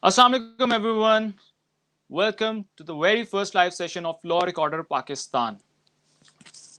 Assalamu alaikum everyone. Welcome to the very first live session of Law Recorder Pakistan.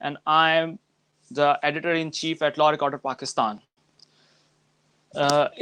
and I am the editor in chief at Law Recorder Pakistan.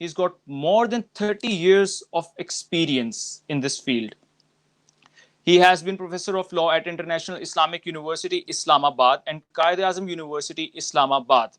He's got more than 30 years of experience in this field. He has been professor of law at International Islamic University, Islamabad and Quaid-e-Azam University, Islamabad.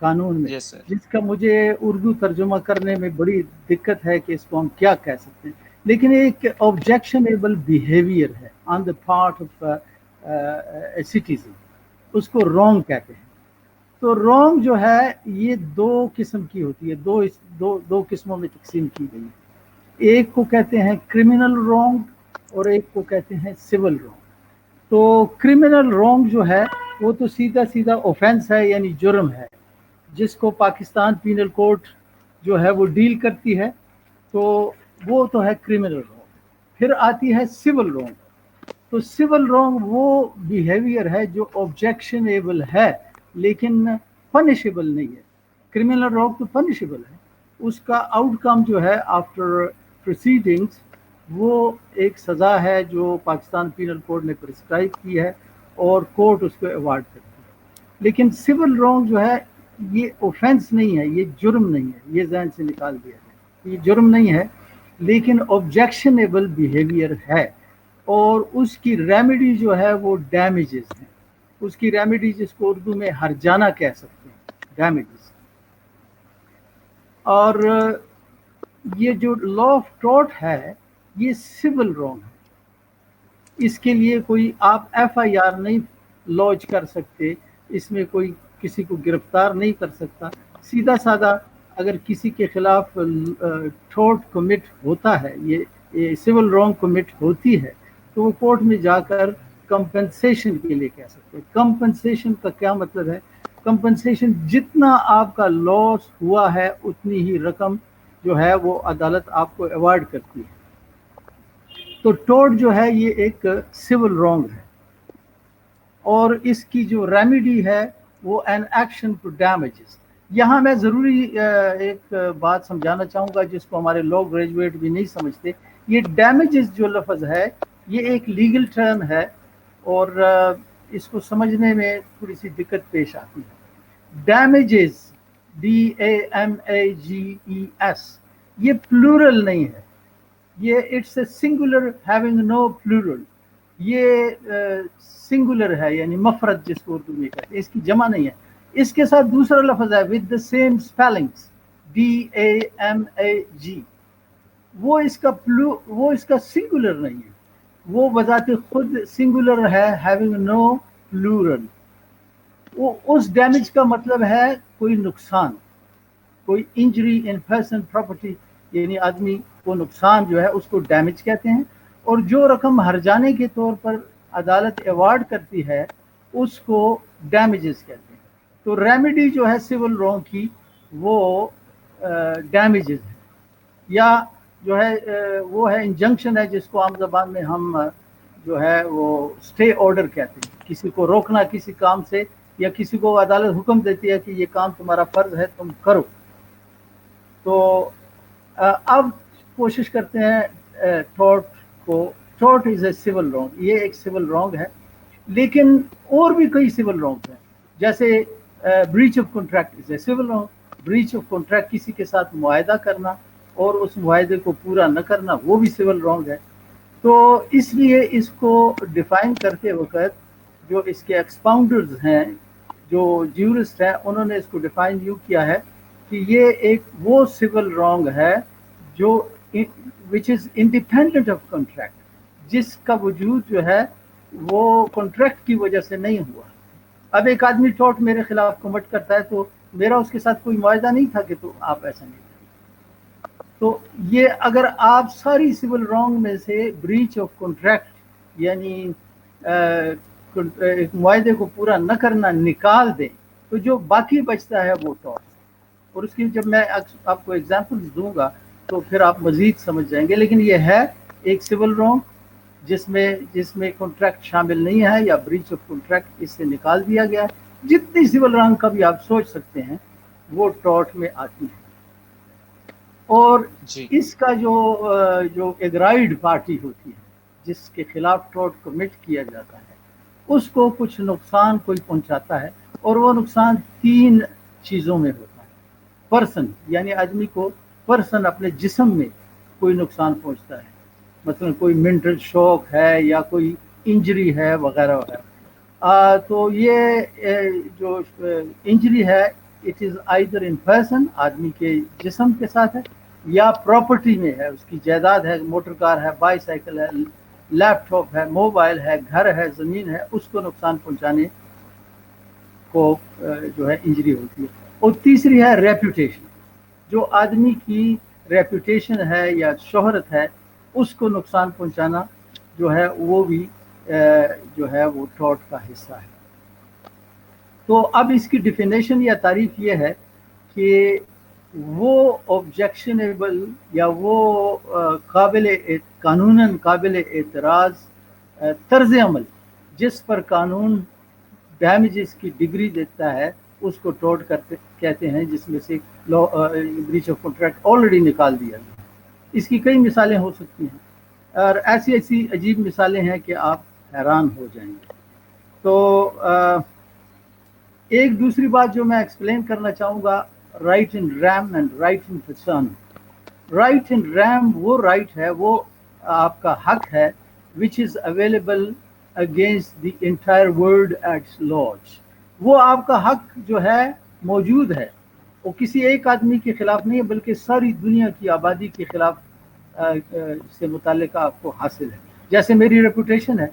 قانون میں، یس سر. جس کا مجھے اردو ترجمہ کرنے میں بڑی دقت ہے کہ اس کو ہم کیا کہہ سکتے ہیں، لیکن ایک آبجیکشنیبل بیہیویئر ہے on the part of a citizen, اس کو رانگ کہتے ہیں. تو رانگ جو ہے یہ دو قسم کی ہوتی ہے، دو قسموں میں تقسیم کی گئی ہے. ایک کو کہتے ہیں کرمنل رانگ اور ایک کو کہتے ہیں سول رانگ. تو کرمنل رانگ جو ہے وہ تو سیدھا سیدھا اوفینس ہے، یعنی جرم ہے، جس کو پاکستان پینل کوڈ جو ہے وہ ڈیل کرتی ہے. تو وہ تو ہے کرمنل رانگ. پھر آتی ہے سول رانگ. تو سول رانگ وہ بیہیویئر ہے جو آبجیکشنیبل ہے لیکن پنشیبل نہیں ہے. کرمنل رانگ تو پنشیبل ہے، اس کا آؤٹ کم جو ہے آفٹر پروسیڈنگس وہ ایک سزا ہے جو پاکستان پینل کوڈ نے پرسکرائب کی ہے اور کورٹ اس کو ایوارڈ کرتی ہے. لیکن سول رانگ جو ہے یہ اوفینس نہیں ہے، یہ جرم نہیں ہے، یہ ذہن سے نکال دیا جائے. یہ جرم نہیں ہے لیکن آبجیکشنیبل بیہیویئر ہے، اور اس کی ریمیڈی جو ہے وہ ڈیمیجز ہیں. اس کی ریمیڈی جس کو اردو میں ہرجانہ کہہ سکتے ہیں، ڈیمیجز. اور یہ جو لا آف ٹارٹ ہے یہ سول رانگ ہے. اس کے لیے کوئی آپ ایف آئی آر نہیں لانچ کر سکتے، اس میں کوئی کسی کو گرفتار نہیں کر سکتا. سیدھا سادہ اگر کسی کے خلاف ٹارٹ کمٹ ہوتا ہے، یہ سول رانگ کمٹ ہوتی ہے، تو وہ کورٹ میں جا کر کمپنسیشن کے لیے کہہ سکتے ہیں. کمپنسیشن کا کیا مطلب ہے؟ کمپنسیشن جتنا آپ کا لاس ہوا ہے اتنی ہی رقم جو ہے وہ عدالت آپ کو ایوارڈ کرتی ہے. تو ٹورٹ جو ہے یہ ایک سول رانگ ہے، اور اس کی جو ریمیڈی ہے وہ این ایکشن ٹو ڈیمیجز. یہاں میں ضروری ایک بات سمجھانا چاہوں گا جس کو ہمارے لوگ گریجویٹ بھی نہیں سمجھتے. یہ ڈیمیجز جو لفظ ہے یہ ایک لیگل ٹرم ہے، اور اس کو سمجھنے میں تھوڑی سی دقت پیش آتی ہے. ڈیمیجز DAMAGES یہ پلورل نہیں ہے، یہ it's a singular having no plural. یہ سنگولر ہے، یعنی مفرد جس کو اردو میں کہتے ہیں، اس کی جمع نہیں ہے. اس کے ساتھ دوسرا لفظ ہے with the same spellings DAMAG. وہ اس کا سنگولر نہیں ہے، وہ بذات خود سنگولر ہے، ہیونگ نو پلورل. وہ اس ڈیمیج کا مطلب ہے کوئی نقصان، کوئی انجری ان پرسن پراپرٹی، یعنی آدمی کو نقصان جو ہے اس کو ڈیمیج کہتے ہیں. اور جو رقم ہرجانے کے طور پر عدالت ایوارڈ کرتی ہے اس کو ڈیمیجز کہتے ہیں. تو ریمیڈی جو ہے سول رانگ کی وہ ڈیمیجز ہے، یا جو ہے وہ ہے انجنکشن ہے، جس کو عام زبان میں ہم جو ہے وہ اسٹے آرڈر کہتے ہیں. کسی کو روکنا کسی کام سے، یا کسی کو عدالت حکم دیتی ہے کہ یہ کام تمہارا فرض ہے تم کرو. تو اب کوشش کرتے ہیں ٹارٹ از اے سول رانگ، یہ ایک سول رانگ ہے. لیکن اور بھی کئی سول رانگ ہیں، جیسے breach of contract is a civil wrong. Breach of contract کسی کے ساتھ معاہدہ کرنا اور اس معاہدے کو پورا نہ کرنا وہ بھی سول رانگ ہے. تو اس لیے اس کو ڈیفائن کرتے وقت جو اس کے ایکسپاؤنڈرز ہیں، جو جیورسٹ ہیں، انہوں نے اس کو ڈیفائن یوں کیا ہے کہ یہ ایک وہ سول رانگ ہے جو وچ از انڈیپینڈنٹ آف کانٹریکٹ، جس کا وجود جو ہے وہ کانٹریکٹ کی وجہ سے نہیں ہوا. اب ایک آدمی ٹارٹ میرے خلاف کمٹ کرتا ہے تو میرا اس کے ساتھ کوئی معاہدہ نہیں تھا کہ تو آپ ایسا نہیں کریں. تو یہ اگر آپ ساری سول رانگ میں سے بریچ آف کانٹریکٹ یعنی ایک معاہدے کو پورا نہ کرنا نکال دیں تو جو باقی بچتا ہے وہ ٹارٹ. اور اس کی جب میں آپ کو ایگزامپلز دوں گا تو پھر آپ مزید سمجھ جائیں گے. لیکن یہ ہے ایک سول رانگ جس میں کانٹریکٹ شامل نہیں ہے، یا بریچ آف کانٹریکٹ اس سے نکال دیا گیا ہے. جتنی سول رانگ کا بھی آپ سوچ سکتے ہیں وہ ٹارٹ میں آتی ہے. اور اس کا جو ایگرائڈ پارٹی ہوتی ہے جس کے خلاف ٹارٹ کمٹ کیا جاتا ہے اس کو کچھ نقصان کوئی پہنچاتا ہے، اور وہ نقصان 3 چیزوں میں ہوتا ہے. پرسن یعنی آدمی کو پرسن اپنے جسم میں کوئی نقصان پہنچتا ہے، مثلا کوئی مینٹل شوق ہے یا کوئی انجری ہے وغیرہ وغیرہ. تو یہ جو انجری ہے it is either in person, آدمی کے جسم کے ساتھ ہے، یا پراپرٹی میں ہے، اس کی جائیداد ہے، موٹر کار ہے، بائی سائیکل ہے، لیپ ٹاپ ہے، موبائل ہے، گھر ہے، زمین ہے، اس کو نقصان پہنچانے کو جو ہے انجری ہوتی ہے. اور تیسری ہے ریپوٹیشن، جو آدمی کی ریپوٹیشن ہے یا شہرت ہے اس کو نقصان پہنچانا جو ہے وہ بھی جو ہے وہ ٹارٹ کا حصہ ہے. تو اب اس کی ڈیفینیشن یا تعریف یہ ہے کہ وہ آبجیکشنیبل یا وہ قانوناً قابل اعتراض طرز عمل جس پر قانون ڈیمیجز کی ڈگری دیتا ہے اس کو ٹارٹ کہتے ہیں، جس میں سے بریچ آف کانٹریکٹ آلریڈی نکال دیا گیا. اس کی کئی مثالیں ہو سکتی ہیں، اور ایسی ایسی عجیب مثالیں ہیں کہ آپ حیران ہو جائیں گے. تو ایک دوسری بات جو میں ایکسپلین کرنا چاہوں گا، right in rem and right in person. Right in rem وہ رائٹ ہے، وہ آپ کا حق ہے which is available against the entire world at large. وہ آپ کا حق جو ہے موجود ہے، وہ کسی ایک آدمی کے خلاف نہیں ہے بلکہ ساری دنیا کی آبادی کے خلاف سے متعلق آپ کو حاصل ہے. جیسے میری ریپوٹیشن ہے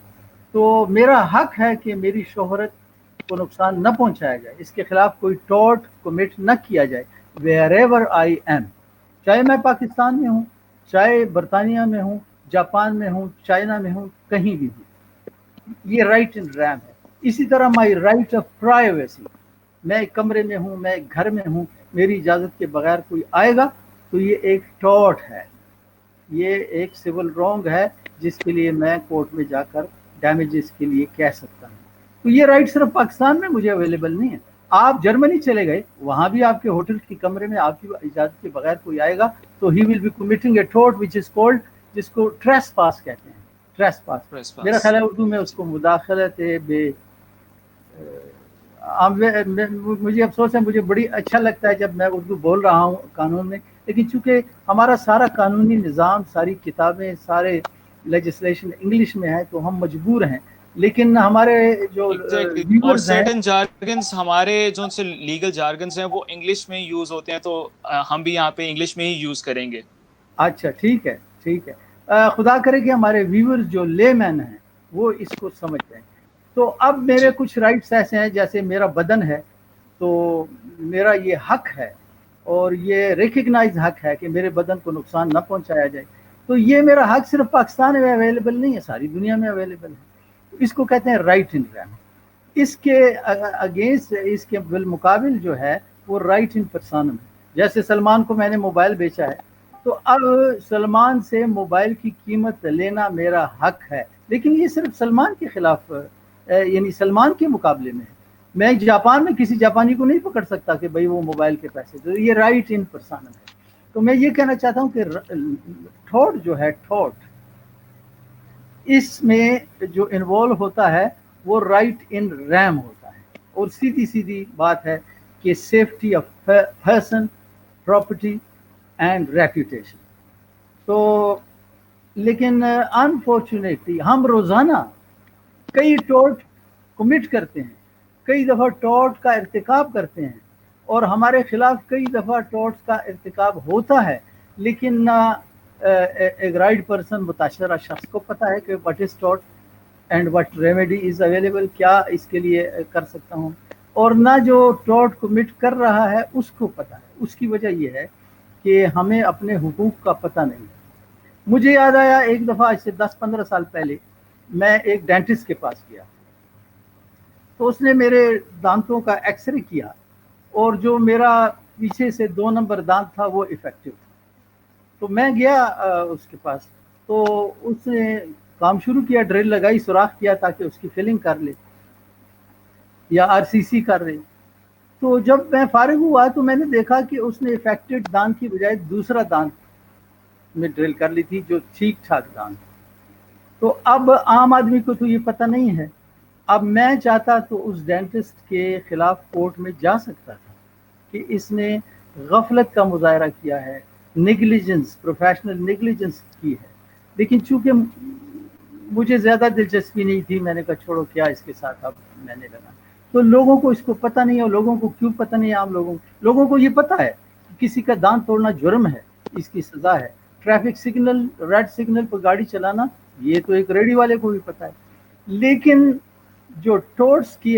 تو میرا حق ہے کہ میری شہرت کو نقصان نہ پہنچایا جائے، اس کے خلاف کوئی ٹارٹ کمٹ نہ کیا جائے wherever I am، چاہے میں پاکستان میں ہوں، چاہے برطانیہ میں ہوں، جاپان میں ہوں، چائنا میں ہوں، کہیں بھی ہوں. یہ رائٹ ان ریم ہے. اسی طرح مائی رائٹ آف پرائیویسی، میں ایک کمرے میں ہوں، میں ایک گھر میں ہوں، میری اجازت کے بغیر کوئی آئے گا تو یہ ایک ٹارٹ ہے، یہ ایک سول رانگ ہے جس کے لیے میں کورٹ میں جا کر ڈیمیجز کے لیے کہہ سکتا ہوں. تو یہ رائٹ صرف پاکستان میں مجھے اویلیبل نہیں ہے. آپ جرمنی چلے گئے، وہاں بھی آپ کے ہوٹل کے کمرے میں آپ کی اجازت کے بغیر کوئی آئے گا تو ہی will be committing a tort which is called, جس کو ٹریس پاس کہتے ہیں. ٹریس پاس میرا خیال ہے اردو میں اس کو مداخلت بے مجھے افسوس ہے، مجھے بڑی اچھا لگتا ہے جب میں اردو بول رہا ہوں قانون میں، لیکن چونکہ ہمارا سارا قانونی نظام، ساری کتابیں، سارے لیجسلیشن انگلش میں ہے تو ہم مجبور ہیں. لیکن ہمارے جو اور ویورز ہیں، سرٹن جارگنس، ہمارے جو سے لیگل جارگنس ہیں وہ انگلش میں یوز ہوتے ہیں، تو ہم بھی یہاں پہ انگلش میں ہی یوز کریں گے. اچھا ٹھیک ہے ٹھیک ہے. خدا کرے کہ ہمارے ویورز جو لے مین ہیں وہ اس کو سمجھ جائیں. تو اب میرے جی کچھ رائٹس ایسے ہیں، جیسے میرا بدن ہے تو میرا یہ حق ہے اور یہ ریکگنائز حق ہے کہ میرے بدن کو نقصان نہ پہنچایا جائے. تو یہ میرا حق صرف پاکستان میں اویلیبل نہیں ہے، ساری دنیا میں اویلیبل ہے. اس کو کہتے ہیں رائٹ ان ریم. اس کے اگینسٹ، اس کے بالمقابل جو ہے وہ رائٹ ان پرسانم ہے. جیسے سلمان کو میں نے موبائل بیچا ہے تو اب سلمان سے موبائل کی قیمت لینا میرا حق ہے، لیکن یہ صرف سلمان کے خلاف یعنی سلمان کے مقابلے میں ہے. میں جاپان میں کسی جاپانی کو نہیں پکڑ سکتا کہ بھائی وہ موبائل کے پیسے دے. یہ رائٹ ان پرسانم ہے. تو میں یہ کہنا چاہتا ہوں کہ تھاٹ جو ہے، تھاٹ اس میں جو انوالو ہوتا ہے وہ رائٹ ان ریم ہوتا ہے. اور سیدھی سیدھی بات ہے کہ safety of person, property and reputation. تو لیکن انفارچونیٹلی ہم روزانہ کئی ٹارٹ کمٹ کرتے ہیں، کئی دفعہ ٹارٹ کا ارتکاب کرتے ہیں، اور ہمارے خلاف کئی دفعہ ٹارٹس کا ارتکاب ہوتا ہے، لیکن نہ ایک رائٹ پرسن، متاثرہ شخص کو پتہ ہے کہ what is tarot and what remedy is available, کیا اس کے لیے کر سکتا ہوں، اور نہ جو ٹارٹ کمٹ کر رہا ہے اس کو پتہ ہے. اس کی وجہ یہ ہے کہ ہمیں اپنے حقوق کا پتہ نہیں. مجھے یاد آیا ایک دفعہ آج سے 10-15 سال پہلے میں ایک ڈینٹسٹ کے پاس گیا تو اس نے میرے دانتوں کا ایکس رے کیا، اور جو میرا پیچھے سے 2 نمبر دانت تھا وہ افیکٹو تھا. تو میں گیا اس کے پاس، تو اس نے کام شروع کیا، ڈرل لگائی، سوراخ کیا تاکہ اس کی فلنگ کر لے یا RCC کر لے. تو جب میں فارغ ہوا تو میں نے دیکھا کہ اس نے افیکٹڈ دانت کی بجائے دوسرا دانت میں ڈرل کر لی تھی جو ٹھیک ٹھاک دانت. تو اب عام آدمی کو تو یہ پتہ نہیں ہے. اب میں چاہتا تو اس ڈینٹسٹ کے خلاف کورٹ میں جا سکتا تھا کہ اس نے غفلت کا مظاہرہ کیا ہے، نیگلیجنس، پروفیشنل نیگلیجنس کی ہے. لیکن چونکہ مجھے زیادہ دلچسپی نہیں تھی، میں نے کہا چھوڑو کیا اس کے ساتھ اب میں نے لگا، تو لوگوں کو اس کو پتہ نہیں ہے. لوگوں کو کیوں پتہ نہیں ہے؟ عام لوگوں کو یہ پتہ ہے کہ کسی کا دانت توڑنا جرم ہے, اس کی سزا ہے. ٹریفک سگنل, ریڈ سگنل پر گاڑی چلانا, یہ تو ایک ریڈی والے کو بھی پتہ ہے. لیکن جو ٹورٹس کی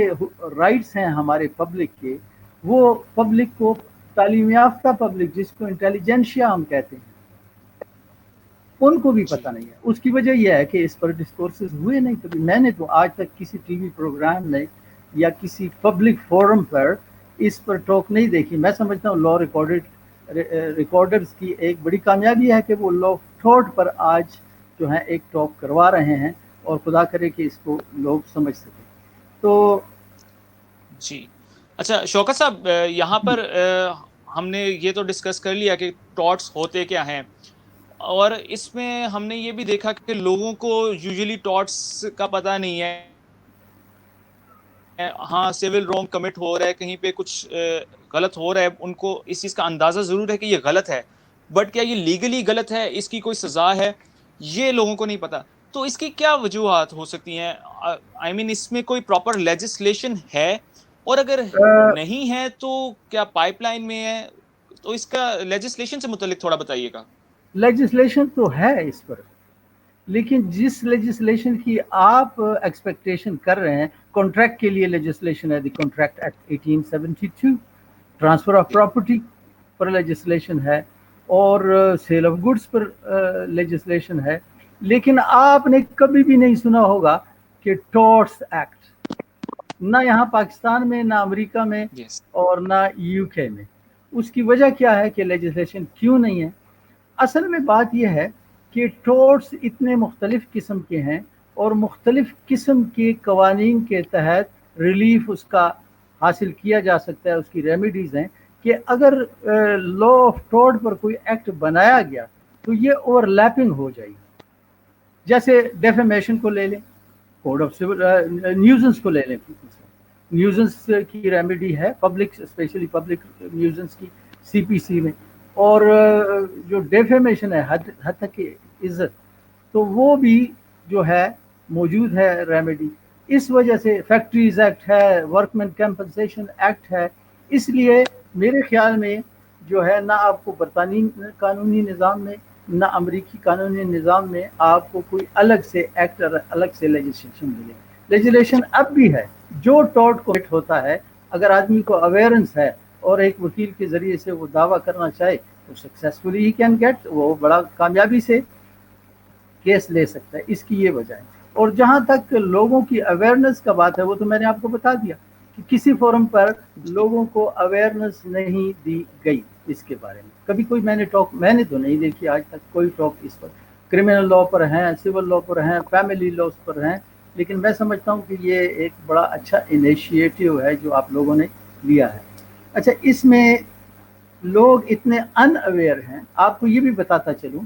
رائٹس ہیں ہمارے پبلک کے, وہ پبلک کو, تعلیم یافتہ پبلک جس کو انٹیلیجنشیا ہم کہتے ہیں, ان کو بھی جی پتہ نہیں ہے. اس کی وجہ یہ ہے کہ اس پر ڈسکورسز ہوئے نہیں کبھی. میں نے تو آج تک کسی ٹی وی پروگرام میں یا کسی پبلک فورم پر اس پر ٹاک نہیں دیکھی. میں سمجھتا ہوں لا ریکارڈرز کی ایک بڑی کامیابی ہے کہ وہ لا آف تھاٹ پر آج جو ہے ایک ٹاک کروا رہے ہیں, اور خدا کرے کہ اس کو لوگ سمجھ سکیں. تو جی اچھا شوکت صاحب, یہاں پر ہم نے یہ تو ڈسکس کر لیا کہ ٹارٹس ہوتے کیا ہیں, اور اس میں ہم نے یہ بھی دیکھا کہ لوگوں کو یوزلی ٹارٹس کا پتہ نہیں ہے. ہاں سول رانگ کمٹ ہو رہا ہے, کہیں پہ کچھ غلط ہو رہا ہے, ان کو اس چیز کا اندازہ ضرور ہے کہ یہ غلط ہے, بٹ کیا یہ لیگلی غلط ہے, اس کی کوئی سزا ہے, یہ لوگوں کو نہیں پتا. تو اس کی کیا وجوہات ہو سکتی ہیں؟ آئی مین اس میں کوئی پراپر لیجسلیشن ہے, اور اگر نہیں ہے تو کیا پائپ لائن میں ہے؟ تو اس کا لیجسلیشن سے متعلق تھوڑا بتائیے گا. لیجسلیشن تو ہے اس پر, لیکن جس لیجسلیشن کی آپ ایکسپیکٹیشن کر رہے ہیں, کانٹریکٹ کے لیے لیجسلیشن ہے, the contract act 1872, transfer of property پر لیجسلیشن ہے, اور سیل آف گڈس پر لیجسلیشن ہے. لیکن آپ نے کبھی بھی نہیں سنا ہوگا کہ ٹورٹس ایکٹ, نہ یہاں پاکستان میں, نہ امریکہ میں, یس اور نہ یو کے میں. اس کی وجہ کیا ہے کہ لیجسلیشن کیوں نہیں ہے؟ اصل میں بات یہ ہے کہ ٹورٹس اتنے مختلف قسم کے ہیں, اور مختلف قسم کے قوانین کے تحت ریلیف اس کا حاصل کیا جا سکتا ہے, اس کی ریمیڈیز ہیں, کہ اگر لا آف ٹورٹ پر کوئی ایکٹ بنایا گیا تو یہ اوور لیپنگ ہو جائے گی. جیسے ڈیفیمیشن کو لے لیں, کوڈ آف سول, نیوزنس کو لے لیں. نیوزنس کی ریمیڈی ہے پبلک, اسپیشلی پبلک نیوزنس کی, سی پی سی میں. اور جو ڈیفیمیشن ہے, حد تک کی عزت, تو وہ بھی جو ہے موجود ہے ریمیڈی. اس وجہ سے فیکٹریز ایکٹ ہے, ورکمین کمپنسیشن ایکٹ ہے. اس لیے میرے خیال میں جو ہے, نہ آپ کو برطانوی قانونی نظام میں, نہ امریکی قانونی نظام میں آپ کو کوئی الگ سے ایکٹ اور الگ سے لیجسلیشن ملے. لیجسلیشن اب بھی ہے, جو ٹارٹ کمٹ ہوتا ہے, اگر آدمی کو اویئرنس ہے اور ایک وکیل کے ذریعے سے وہ دعویٰ کرنا چاہے تو سکسیسفلی ہی کین گیٹ, وہ بڑا کامیابی سے کیس لے سکتا ہے. اس کی یہ وجہ ہے. اور جہاں تک لوگوں کی اویئرنس کا بات ہے, وہ تو میں نے آپ کو بتا دیا کہ کسی فورم پر لوگوں کو اویئرنس نہیں دی گئی اس کے بارے میں. کبھی کوئی میں نے تو نہیں دیکھی آج تک کوئی ٹاک اس پر. کرمنل لا پر ہیں, سول لا پر ہیں, فیملی لاز پر ہیں, لیکن میں سمجھتا ہوں کہ یہ ایک بڑا اچھا انیشیٹو ہے جو آپ لوگوں نے لیا ہے. اچھا, اس میں لوگ اتنے ان اویئر ہیں. آپ کو یہ بھی بتاتا چلوں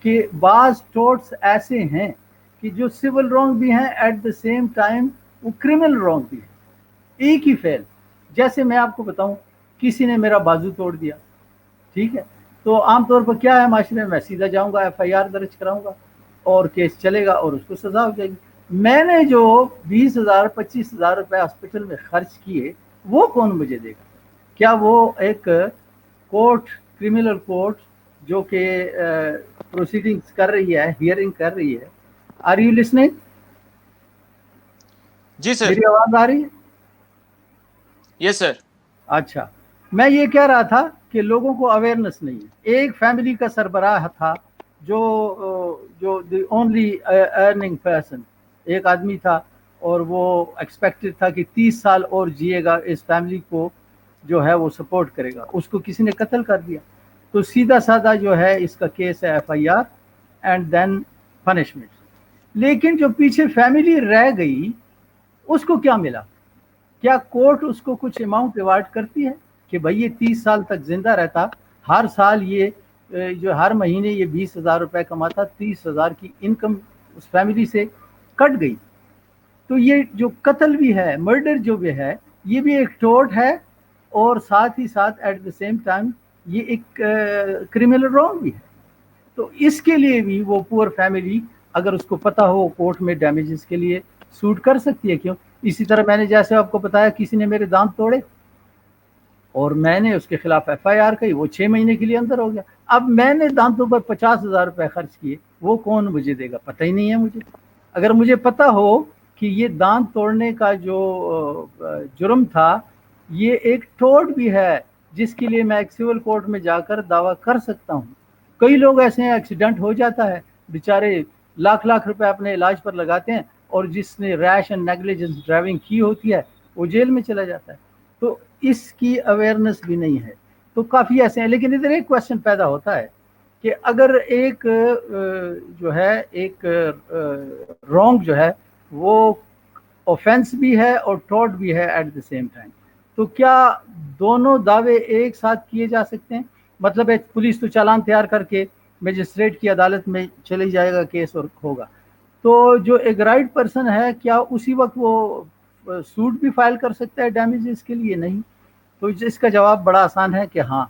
کہ بعض ٹورٹس ایسے ہیں کہ جو سول رانگ بھی ہیں, ایٹ دا سیم ٹائم وہ کرمنل رانگ بھی ہیں, ایک ہی فعل. جیسے میں آپ کو بتاؤں, کسی نے میرا بازو توڑ دیا, ٹھیک ہے, تو عام طور پر کیا ہے معاشرے میں سیدھا جاؤں گا, ایف آئی آر درج کراؤں گا, اور کیس چلے گا, اور اس کو سزا ہو جائے گی. میں نے جو 20,000 25,000 روپے ہاسپٹل میں خرچ کیے, وہ کون مجھے دے گا؟ کیا وہ ایک کورٹ, کرمنل کورٹ جو کہ پروسیڈنگز کر رہی ہے, ہیئرنگ کر رہی ہے, آر یو لسننگ؟ جی سر. میری آواز آ رہی ہے؟ یس سر. اچھا, میں یہ کہہ رہا تھا کہ لوگوں کو اویئرنس نہیں ہے. ایک فیملی کا سربراہ تھا جو دی اونلی ارننگ پرسن, ایک آدمی تھا, اور وہ ایکسپیکٹڈ تھا کہ 30 سال اور جیے گا, اس فیملی کو جو ہے وہ سپورٹ کرے گا. اس کو کسی نے قتل کر دیا, تو سیدھا سادہ جو ہے اس کا کیس ہے F I R and then punishment. لیکن جو پیچھے فیملی رہ گئی, اس کو کیا ملا؟ کیا کورٹ اس کو کچھ اماؤنٹ ایوارڈ کرتی ہے کہ بھائی یہ 30 سال تک زندہ رہتا, ہر سال یہ جو ہر مہینے یہ 20,000 روپے کماتا, 30,000 کی انکم اس فیملی سے کٹ گئی. تو یہ جو قتل بھی ہے, مرڈر جو بھی ہے, یہ بھی ایک ٹورٹ ہے, اور ساتھ ہی ساتھ ایٹ دا سیم ٹائم یہ ایک کرمنل رانگ بھی ہے. تو اس کے لیے بھی وہ پور فیملی, اگر اس کو پتہ ہو, کورٹ میں ڈیمیجز کے لیے سوٹ کر سکتی ہے. کیوں؟ اسی طرح میں نے جیسے آپ کو بتایا کسی نے میرے دانت توڑے اور میں نے اس کے خلاف ایف آئی آر کی، وہ 6 مہینے کے لیے اندر ہو گیا. اب میں نے دانتوں پر 50,000 روپے خرچ کیے، وہ کون مجھے دے گا؟ پتہ ہی نہیں ہے مجھے. اگر مجھے پتہ ہو کہ یہ دانت توڑنے کا جو جرم تھا یہ ایک ٹوٹ بھی ہے جس کے لیے میں ایک سول کورٹ میں جا کر دعویٰ کر سکتا ہوں. کئی لوگ ایسے ہیں ایکسیڈنٹ ہو جاتا ہے، بیچارے لاکھ لاکھ روپے اپنے علاج پر لگاتے ہیں، اور جس نے ریش اینڈ نیگلیجنس ڈرائیونگ کی ہوتی ہے وہ جیل میں چلا جاتا ہے. تو اس کی اویئرنیس بھی نہیں ہے. تو کافی ایسے ہیں. لیکن ادھر ایک کوشچن پیدا ہوتا ہے کہ اگر ایک جو ہے ایک رونگ جو ہے وہ اوفینس بھی ہے اور ٹورٹ بھی ہے ایٹ دا سیم ٹائم، تو کیا دونوں دعوے ایک ساتھ کیے جا سکتے ہیں؟ مطلب ہے پولیس تو چالان تیار کر کے مجسٹریٹ کی عدالت میں چلی جائے گا کیس اور ہوگا، تو جو ایک رائٹ پرسن ہے کیا اسی وقت وہ سوٹ بھی فائل کر سکتا ہے ڈیمیجز کے لیے؟ نہیں. تو اس کا جواب بڑا آسان ہے کہ ہاں،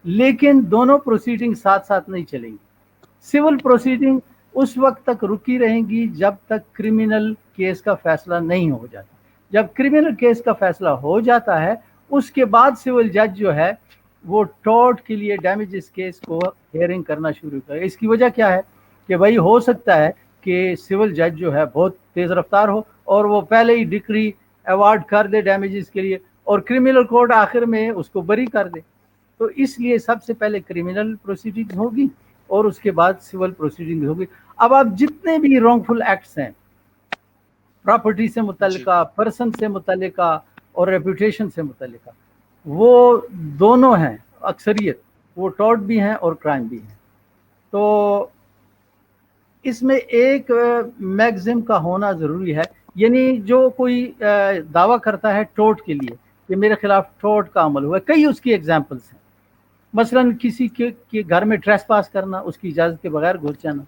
لیکن دونوں پروسیڈنگ ساتھ ساتھ نہیں چلیں گی. سول پروسیڈنگ اس وقت تک رکی رہیں گی جب تک کرمنل کیس کا فیصلہ نہیں ہو جاتا. جب کرمنل کیس کا فیصلہ ہو جاتا ہے اس کے بعد سول جج جو ہے وہ ٹورٹ کے لیے ڈیمیجز کیس کو ہیئرنگ کرنا شروع کرے. اس کی وجہ کیا ہے کہ بھائی ہو سکتا ہے کہ سول جج جو ہے بہت تیز رفتار ہو اور وہ پہلے ہی ڈکری ایوارڈ کر دے ڈیمیجز کے لیے اور کرمنل کورٹ آخر میں اس کو بری کر دے. تو اس لیے سب سے پہلے کرمنل پروسیڈنگ ہوگی اور اس کے بعد سول پروسیڈنگ ہوگی. اب آپ جتنے بھی رانگ فل ایکٹس ہیں پراپرٹی سے متعلقہ، پرسن سے متعلقہ اور ریپوٹیشن سے متعلقہ، وہ دونوں ہیں اکثریت، وہ ٹورٹ بھی ہیں اور کرائم بھی ہیں. تو اس میں ایک میگزم کا ہونا ضروری ہے. یعنی جو کوئی دعویٰ کرتا ہے ٹورٹ کے لیے کہ میرے خلاف ٹورٹ کا عمل ہوا ہے، کئی اس کی ایگزامپلس ہیں. مثلا کسی کے گھر میں ٹریس پاس کرنا، اس کی اجازت کے بغیر گھس جانا.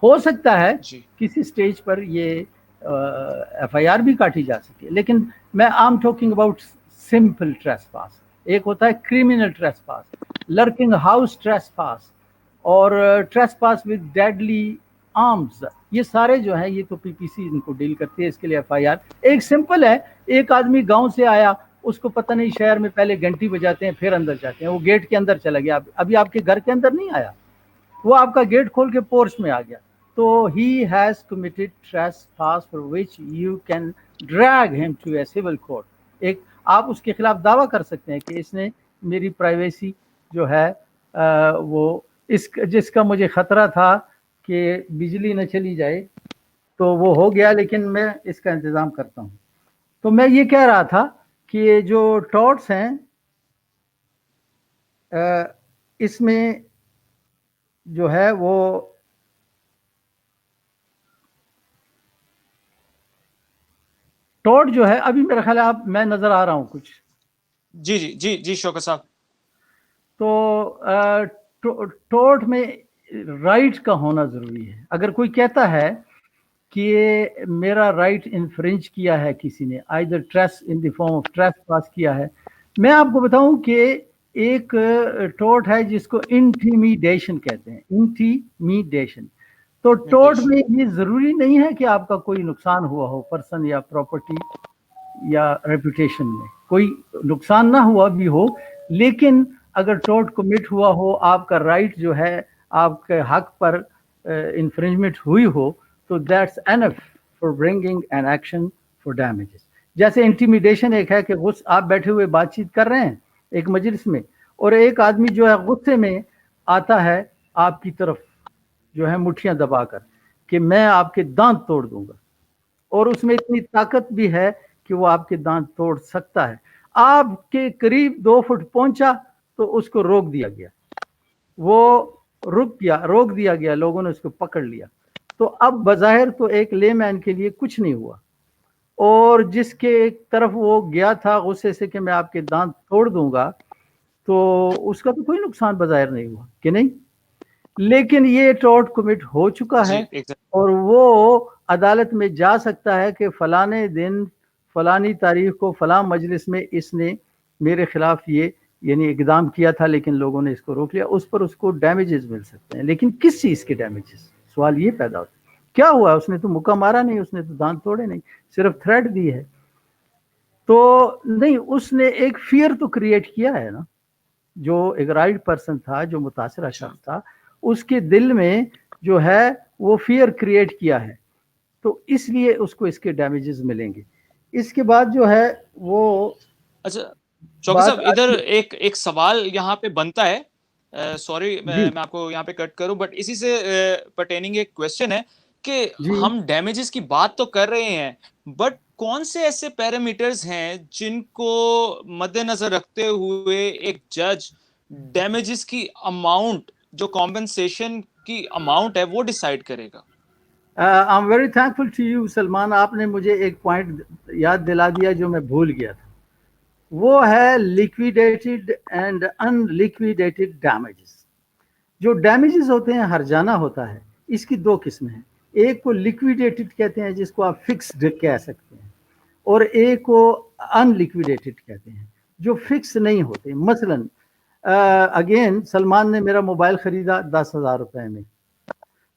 ہو سکتا ہے کسی سٹیج پر یہ ایف آئی آر بھی کاٹی جا سکے، لیکن میں آم ٹاکنگ اباؤٹ سمپل ٹریس پاس. ایک ہوتا ہے کریمنل ٹریس پاس، لرکنگ ہاؤس ٹریس پاس، اور trace pass with deadly arms. یہ سارے جو ہیں یہ تو پی پی سی ان کو ڈیل کرتی ہے، اس کے لیے ایف آئی آر. ایک سمپل ہے، ایک آدمی گاؤں سے آیا، اس کو پتہ نہیں شہر میں پہلے گھنٹی بجاتے ہیں پھر اندر جاتے ہیں، وہ گیٹ کے اندر چلا گیا، ابھی آپ کے گھر کے اندر نہیں آیا، وہ آپ کا گیٹ کھول کے پورچ میں آ گیا. تو he has committed trespass for which you can drag him to a civil court. ایک آپ اس کے خلاف دعویٰ کر سکتے ہیں کہ اس نے میری پرائیویسی جو ہے وہ جس کا مجھے خطرہ تھا کہ بجلی نہ چلی جائے تو وہ ہو گیا، لیکن میں اس کا انتظام کرتا ہوں. تو میں یہ کہہ رہا تھا کہ جو ٹورٹس ہیں اس میں جو ہے وہ ٹورٹ جو ہے، ابھی میرا خیال ہے آپ میں نظر آ رہا ہوں کچھ. جی جی جی جی شوکت صاحب. تو ٹورٹ میں رائٹ کا ہونا ضروری ہے. اگر کوئی کہتا ہے کہ میرا رائٹ انفرنج کیا ہے کسی نے، either trespass in the form of trespass کیا ہے، میں آپ کو بتاؤں کہ ایک ٹورٹ ہے جس کو انٹیمیڈیشن کہتے ہیں. انٹیمیڈیشن. تو ٹورٹ میں یہ ضروری نہیں ہے کہ آپ کا کوئی نقصان ہوا ہو، پرسن یا پراپرٹی یا ریپوٹیشن میں کوئی نقصان نہ ہوا بھی ہو، لیکن اگر ٹورٹ کمٹ ہوا ہو، آپ کا رائٹ جو ہے آپ کے حق پر انفرنجمنٹ ہوئی ہو، تو that's enough for bringing an action for damages. جیسے انٹیمیڈیشن ایک ہے کہ آپ بیٹھے ہوئے بات چیت کر رہے ہیں ایک مجلس میں، اور ایک آدمی جو ہے غصے میں آتا ہے آپ کی طرف جو ہے مٹھیاں دبا کر کہ میں آپ کے دانت توڑ دوں گا، اور اس میں اتنی طاقت بھی ہے کہ وہ آپ کے دانت توڑ سکتا ہے. آپ کے قریب 2 فٹ پہنچا تو اس کو روک دیا گیا، وہ روک دیا گیا، لوگوں نے اس کو پکڑ لیا. تو اب بظاہر تو ایک لے مین کے لیے کچھ نہیں ہوا، اور جس کے طرف وہ گیا تھا غصے سے کہ میں آپ کے دانت توڑ دوں گا، تو اس کا تو کوئی نقصان بظاہر نہیں ہوا کہ نہیں. لیکن یہ ٹورٹ کمٹ ہو چکا ہے اور وہ عدالت میں جا سکتا ہے کہ فلانے دن فلانی تاریخ کو فلاں مجلس میں اس نے میرے خلاف یہ یعنی اقدام کیا تھا، لیکن لوگوں نے اس کو روک لیا. اس پر اس کو ڈیمیجز مل سکتے ہیں، لیکن کس چیز کے ڈیمیجز؟ سوال یہ پیدا ہوتا ہے. کیا ہوا, اس نے تو مکہ مارا نہیں, اس نے تو دانت توڑے نہیں, صرف تھریٹ دی ہے. تو نہیں, اس نے ایک فیئر تو کریٹ کیا ہے نا. جو ایک رائٹ پرسن تھا, جو متاثرہ اچھا شخص تھا, اس کے دل میں جو ہے وہ فیئر کریٹ کیا ہے, تو اس لیے اس کو اس کے ڈیمیجز ملیں گے. اس کے بعد جو ہے وہ اچھا چوکر بات صاحب, ادھر آتی ہے. ایک سوال یہاں پہ بنتا ہے, سوری جی میں آپ کو یہاں پہ کٹ کروں, بٹ اسی سے پرٹیننگ ایک کوشچن ہے کہ جی ہم ڈیمیجز کی بات تو کر رہے ہیں, بٹ کون سے ایسے پیرامیٹرز ہیں جن کو مد نظر رکھتے ہوئے ایک جج ڈیمیجز کی اماؤنٹ, جو کمپنسیشن کی اماؤنٹ ہے, وہ ڈیسائیڈ کرے گا؟ I am very thankful to you Salman, آپ نے مجھے ایک پوائنٹ یاد دلا دیا جو میں بھول گیا تھا. وہ ہے لیکویڈیٹڈ اینڈ ان لیکویڈیٹڈ ڈیمیجز. جو ڈیمیجز ہوتے ہیں, ہرجانہ ہوتا ہے, اس کی دو قسمیں ہیں. ایک کو لیکویڈیٹڈ کہتے ہیں جس کو آپ فکسڈ کہہ سکتے ہیں, اور ایک کو ان لیکویڈیٹڈ کہتے ہیں جو فکس نہیں ہوتے. مثلاً اگین سلمان نے میرا موبائل خریدا 10,000 روپے میں,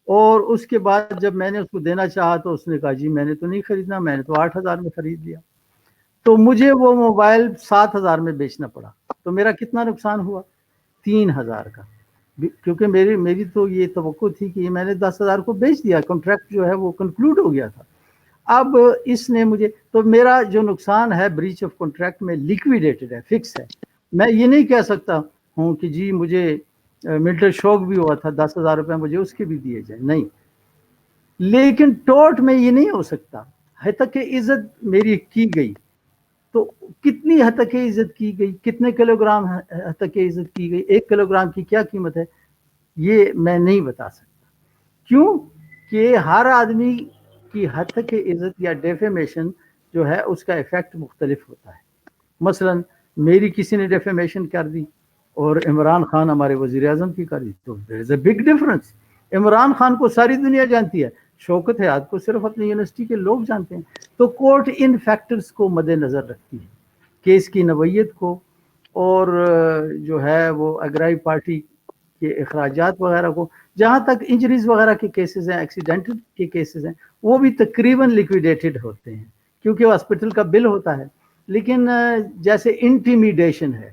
اور اس کے بعد جب میں نے اس کو دینا چاہا تو اس نے کہا جی میں نے تو نہیں خریدنا, میں نے تو 8,000 میں خرید لیا. تو مجھے وہ موبائل 7,000 میں بیچنا پڑا. تو میرا کتنا نقصان ہوا؟ 3,000 کا, کیونکہ میری تو یہ توقع تھی کہ میں نے 10,000 کو بیچ دیا, کانٹریکٹ جو ہے وہ کنکلوڈ ہو گیا تھا. اب اس نے مجھے, تو میرا جو نقصان ہے بریچ آف کانٹریکٹ میں لیکویڈیٹڈ ہے, فکس ہے. میں یہ نہیں کہہ سکتا ہوں کہ جی مجھے ملٹر شوق بھی ہوا تھا 10,000 روپے مجھے اس کے بھی دیے جائیں, نہیں. لیکن ٹوٹ میں یہ نہیں ہو سکتا. حتیٰ کہ عزت میری کی گئی, تو کتنی حد تک عزت کی گئی, کتنے کلو گرام حد تک عزت کی گئی, 1 کلو گرام کی کیا قیمت ہے, یہ میں نہیں بتا سکتا. کیوں کہ ہر آدمی کی حد تک عزت یا ڈیفیمیشن جو ہے اس کا ایفیکٹ مختلف ہوتا ہے. مثلا میری کسی نے ڈیفیمیشن کر دی اور عمران خان ہمارے وزیر اعظم کی کر دی, تو there is a big difference. Imran Khan کو ساری دنیا جانتی ہے, شوکت حیات کو صرف اپنی یونیورسٹی کے لوگ جانتے ہیں. تو کورٹ ان فیکٹرز کو مد نظر رکھتی ہے, کیس کی نوعیت کو, اور جو ہے وہ اگرائی پارٹی کے اخراجات وغیرہ کو. جہاں تک انجریز وغیرہ کے کیسز ہیں, ایکسیڈنٹل کے کیسز ہیں, وہ بھی تقریباً لیکویڈیٹڈ ہوتے ہیں کیونکہ ہاسپٹل کا بل ہوتا ہے. لیکن جیسے انٹیمیڈیشن ہے,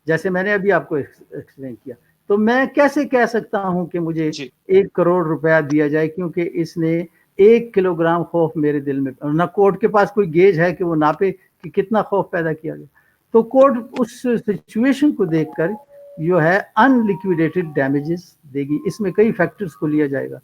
جیسے میں نے ابھی آپ کو ایکسپلین کیا, تو میں کیسے کہہ سکتا ہوں کہ مجھے جی 1 کروڑ روپیہ دیا جائے کیونکہ اس نے 1 کلو گرام خوف میرے دل میں, نہ کورٹ کے پاس کوئی گیج ہے کہ وہ ناپے کہ کتنا خوف پیدا کیا گیا. تو کورٹ اس سچویشن کو دیکھ کر جو ہے ان لیکویڈیٹڈ ڈیمیجز دے گی. اس میں کئی فیکٹرز کو لیا جائے گا,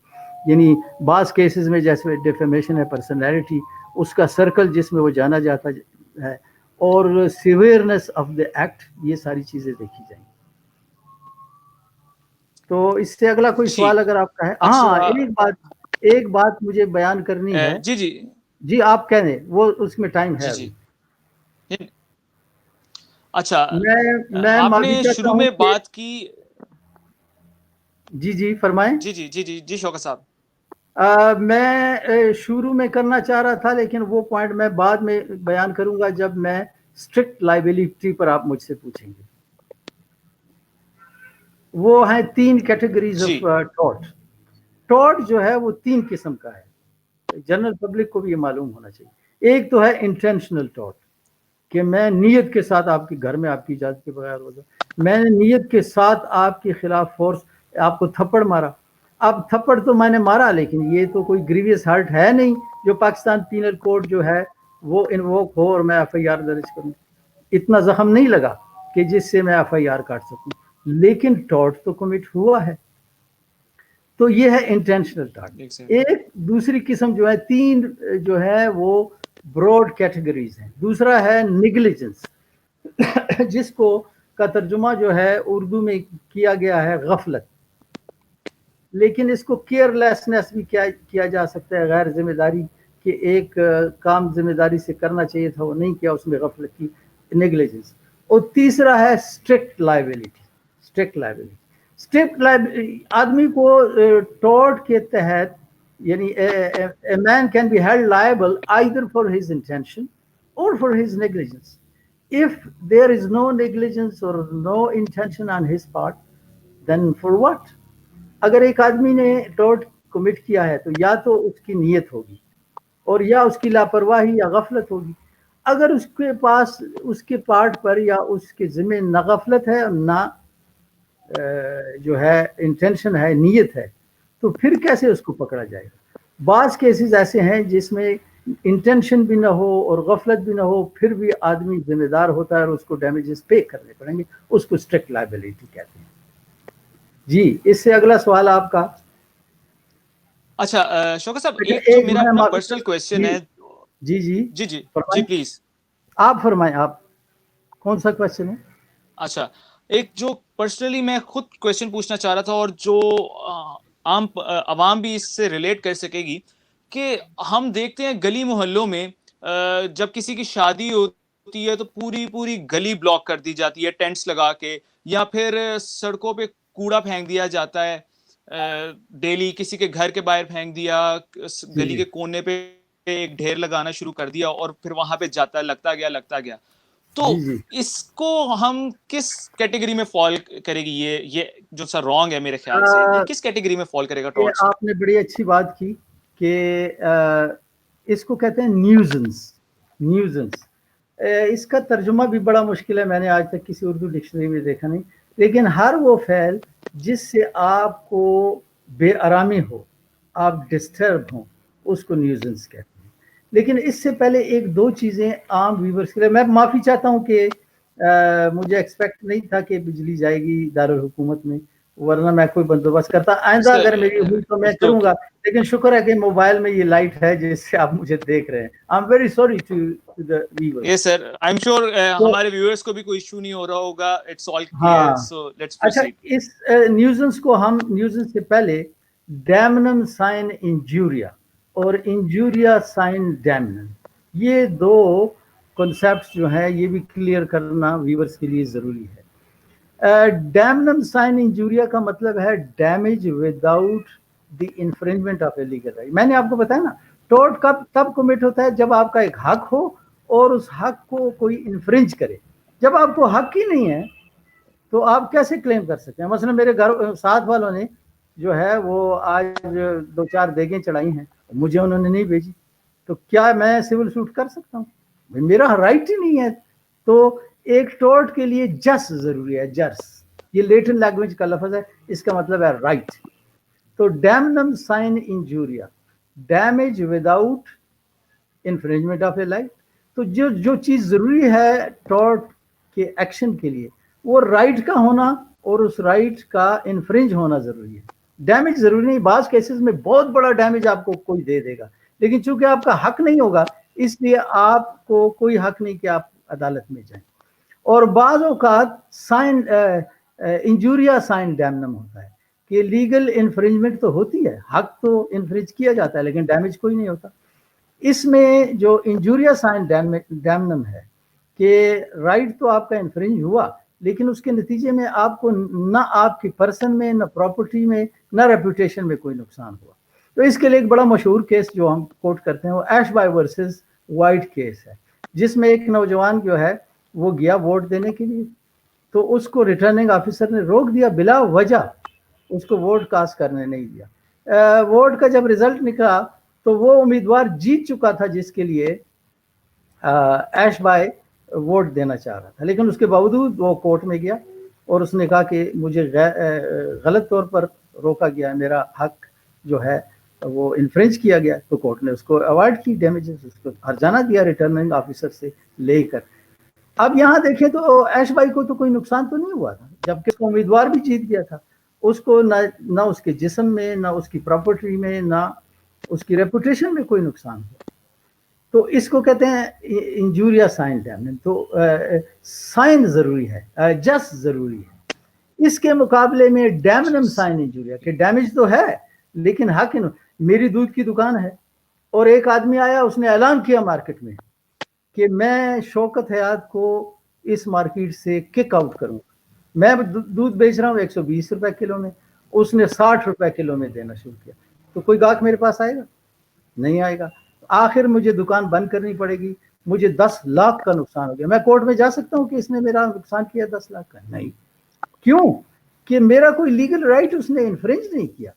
یعنی بعض کیسز میں جیسے ڈیفیمیشن ہے پرسنالٹی, اس کا سرکل جس میں وہ جانا جاتا ہے, اور سیویئرنس آف دا ایکٹ, یہ ساری چیزیں دیکھی جائیں. تو اس سے اگلا کوئی سوال ٹھیک. اگر آپ کا ہے. ہاں, اچھا ایک بات مجھے بیان کرنی ہے. جی جی جی آپ کہہ دیں, وہ اس میں ٹائم ہے جی ابھی. جی. اچھا میں آپ معافی نے چاہتا شروع ہوں میں کہ بات کی. جی جی فرمائیں. جی جی جی جی جی شوکت صاحب. میں شروع میں کرنا چاہ رہا تھا, لیکن وہ پوائنٹ میں بعد میں بیان کروں گا جب میں اسٹرکٹ لائبلٹی پر آپ مجھ سے پوچھیں گے. وہ ہیں 3 کیٹیگریز جی آف ٹارٹ. ٹارٹ جو ہے وہ 3 قسم کا ہے, جنرل پبلک کو بھی یہ معلوم ہونا چاہیے. ایک تو ہے انٹینشنل ٹارٹ, کہ میں نیت کے ساتھ آپ کے گھر میں آپ کی اجازت کے بغیر ہو جائے, میں نے نیت کے ساتھ آپ کے خلاف فورس آپ کو تھپڑ مارا. اب تھپڑ تو میں نے مارا, لیکن یہ تو کوئی گریویس ہرٹ ہے نہیں جو پاکستان پینل کوڈ جو ہے وہ انووک ہو اور میں ایف آئی آر درج کروں. اتنا زخم نہیں لگا کہ جس سے میں ایف آئی آر کاٹ سکوں, لیکن ٹارٹ تو کمٹ ہوا ہے. تو یہ ہے انٹینشنل ٹارٹ. ایگزیکٹلی. ایک دوسری قسم جو ہے, 3 جو ہے وہ براڈ کیٹیگریز ہیں. دوسرا ہے نیگلیجنس, جس کو کا ترجمہ جو ہے اردو میں کیا گیا ہے غفلت, لیکن اس کو کیئر لیسنس بھی کیا جا سکتا ہے, غیر ذمہ داری, کہ ایک کام ذمہ داری سے کرنا چاہیے تھا وہ نہیں کیا, اس میں غفلت کی, نیگلیجنس. اور تیسرا ہے اسٹرکٹ لائبلٹی. اسٹرکٹ لائبلٹی آدمی کو ٹارٹ کے تحت, یعنی a man can be held liable either for his intention or for his negligence. If there is no negligence or no intention on his part, then for what? اگر ایک آدمی نے tarot commit کیا ہے تو یا تو اس کی نیت ہوگی اور یا اس کی لاپرواہی یا غفلت ہوگی. اگر اس کے پاس اس کے پارٹ پر یا اس کے ذمہ نہ غفلت ہے نہ جو ہے انٹینشن ہے, نیت ہے, تو پھر کیسے اس کو پکڑا جائے گا؟ بعض کیسز ایسے ہیں جس میں انٹینشن بھی نہ ہو اور غفلت بھی نہ ہو, پھر بھی آدمی ذمہ دار ہوتا ہے اور اس کو ڈیمیجز پے کرنے پڑیں گے, اس کو اسٹرکٹ لائبلٹی کہتے ہیں. جی, اس سے اگلا سوال آپ کا. اچھا شوکت صاحب, ایک جو ایک میرا میں اپنا معافی پرسنل کویشچن ہے. جی جی جی جی جی فرمائیں, پلیز. آپ فرمائیں, آپ کون سا کوشچن ہے؟ اچھا, ایک جو پرسنلی میں خود کویشچن پوچھنا چاہ رہا تھا اور جو عام عوام بھی اس سے ریلیٹ کر سکے گی, کہ ہم دیکھتے ہیں گلی محلوں میں جب کسی کی شادی ہوتی ہے تو پوری پوری گلی بلاک کر دی جاتی ہے ٹینٹس لگا کے, یا پھر سڑکوں پہ کوڑا پھینک دیا جاتا ہے ڈیلی, کسی کے گھر کے باہر پھینک دیا, گلی کے کونے پہ ایک ڈھیر لگانا شروع کر دیا اور پھر وہاں پہ جاتا لگتا گیا. تو جی جی اس کو ہم کس کیٹیگری میں فال کرے گی؟ یہ جو سا رانگ ہے میرے خیال سے, یہ کس کیٹیگری میں فال کرے گا ٹارچ؟ آپ نے بڑی اچھی بات کی کہ اس کو کہتے ہیں نیوزنس. اس کا ترجمہ بھی بڑا مشکل ہے, میں نے آج تک کسی اردو ڈکشنری میں دیکھا نہیں, لیکن ہر وہ فعل جس سے آپ کو بے آرامی ہو, آپ ڈسٹرب ہوں, اس کو نیوزنس کہتے ہیں. لیکن اس سے پہلے ایک دو چیزیں عام ویورز کے لیے, میں معافی چاہتا ہوں کہ مجھے ایکسپیکٹ نہیں تھا کہ بجلی جائے گی دارالحکومت میں, ورنہ میں کوئی بندوبست کرتا. آئندہ اگر میری ہوئی تو میں کروں گا, لیکن شکر ہے کہ موبائل میں یہ لائٹ ہے جس سے آپ مجھے دیکھ رہے ہیں. I am very sorry to the viewers. Yes sir, I am sure ہمارے ویورز کو بھی کوئی ایشو نہیں ہو رہا ہوگا. اٹس آل کلیئر, ہاں, سو لیٹس اچھا, پروسیڈ. اس نیوزنس کو ہم نیوزنس سے پہلے ڈیمنم سائن انجوریا اور انجوریا سائن ڈیمنم, یہ دو کنسیپٹس جو ہیں یہ بھی کلیئر کرنا ویورز کے لیے ضروری ہے. ڈیمنم سائن انجوریا کا مطلب ہے damage without the infringement of a legal right. میں نے آپ کو بتایا نا, ٹورٹ کب تب کمٹ ہوتا ہے جب آپ کا ایک حق ہو اور اس حق کو کوئی انفرنج کرے. جب آپ کو حق ہی نہیں ہے تو آپ کیسے کلیم کر سکتے ہیں؟ مثلا میرے گھر ساتھ والوں نے جو ہے وہ آج 2-4 دیگیں چڑھائی ہیں, مجھے انہوں نے نہیں بھیجی, تو کیا میں سول سوٹ کر سکتا ہوں؟ میرا رائٹ ہی نہیں ہے. تو ایک ٹورٹ کے لیے جس ضروری ہے, جس, یہ لیٹن لینگویج کا لفظ ہے, اس کا مطلب ہے رائٹ. تو damnum sine injuria, damage without infringement of a life. تو جو چیز ضروری ہے ٹورٹ کے ایکشن کے لیے, وہ رائٹ کا ہونا اور اس رائٹ کا انفرنج ہونا ضروری ہے. ڈیمیج ضروری نہیں, بعض کیسز میں بہت بڑا ڈیمیج آپ کو کوئی دے دے گا, لیکن چونکہ آپ کا حق نہیں ہوگا اس لیے آپ کو کوئی حق نہیں کہ آپ عدالت میں جائیں. اور بعض اوقات سائن انجوریا سائن ڈیمنم ہوتا ہے کہ لیگل انفرنجمنٹ تو ہوتی ہے, حق تو انفرنج کیا جاتا ہے لیکن ڈیمیج کوئی نہیں ہوتا. اس میں جو انجوریا سائن ڈیمنم ہے کہ رائٹ تو آپ کا انفرنج ہوا, لیکن اس کے نتیجے میں آپ کو نہ آپ کی پرسن میں, نہ پراپرٹی میں, نہ ریپوٹیشن میں کوئی نقصان ہوا. تو اس کے لیے ایک بڑا مشہور کیس جو ہم کوٹ کرتے ہیں وہ ایش بائی ورسز وائٹ کیس ہے, جس میں ایک نوجوان جو ہے وہ گیا ووٹ دینے کے لیے, تو اس کو ریٹرننگ آفیسر نے روک دیا بلا وجہ, اس کو ووٹ کاسٹ کرنے نہیں دیا. ووٹ کا جب ریزلٹ نکلا تو وہ امیدوار جیت چکا تھا جس کے لیے ایش بائی ووٹ دینا چاہ رہا تھا, لیکن اس کے باوجود وہ کورٹ میں گیا اور اس نے کہا کہ مجھے غلط طور پر روکا گیا, میرا حق جو ہے وہ انفرنج کیا گیا. تو کورٹ نے اس کو اوارڈ کی ڈیمیجز, اس کو ہرجانہ دیا ریٹرننگ آفیسر سے لے کر. اب یہاں دیکھیں تو ایش بھائی کو تو کوئی نقصان تو نہیں ہوا تھا, جبکہ اس کو امیدوار بھی جیت گیا تھا. اس کو نہ اس کے جسم میں, نہ اس کی پراپرٹی میں, نہ اس کی ریپوٹیشن میں کوئی نقصان ہوا. تو اس کو کہتے ہیں انجوریا سائن ڈیمنم. تو سائن ضروری ہے, جس ضروری ہے. اس کے مقابلے میں ڈیمنم سائن انجوریا کہ ڈیمیج تو ہے لیکن حق. میری دودھ کی دکان ہے اور ایک آدمی آیا, اس نے اعلان کیا مارکیٹ میں کہ میں شوکت حیات کو اس مارکیٹ سے کک آؤٹ کروں. میں دودھ بیچ رہا ہوں 120 روپے کلو میں, اس نے 60 روپے کلو میں دینا شروع کیا. تو کوئی گاہک میرے پاس آئے گا؟ نہیں آئے گا. آخر مجھے دکان بند کرنی پڑے گی, مجھے 10 لاکھ کا نقصان ہو گیا. میں کورٹ میں جا سکتا ہوں کہ اس نے میرا نقصان کیا 10 لاکھ کا؟ نہیں. کیوں؟ کہ میرا کوئی لیگل رائٹ اس نے انفرنج نہیں کیا.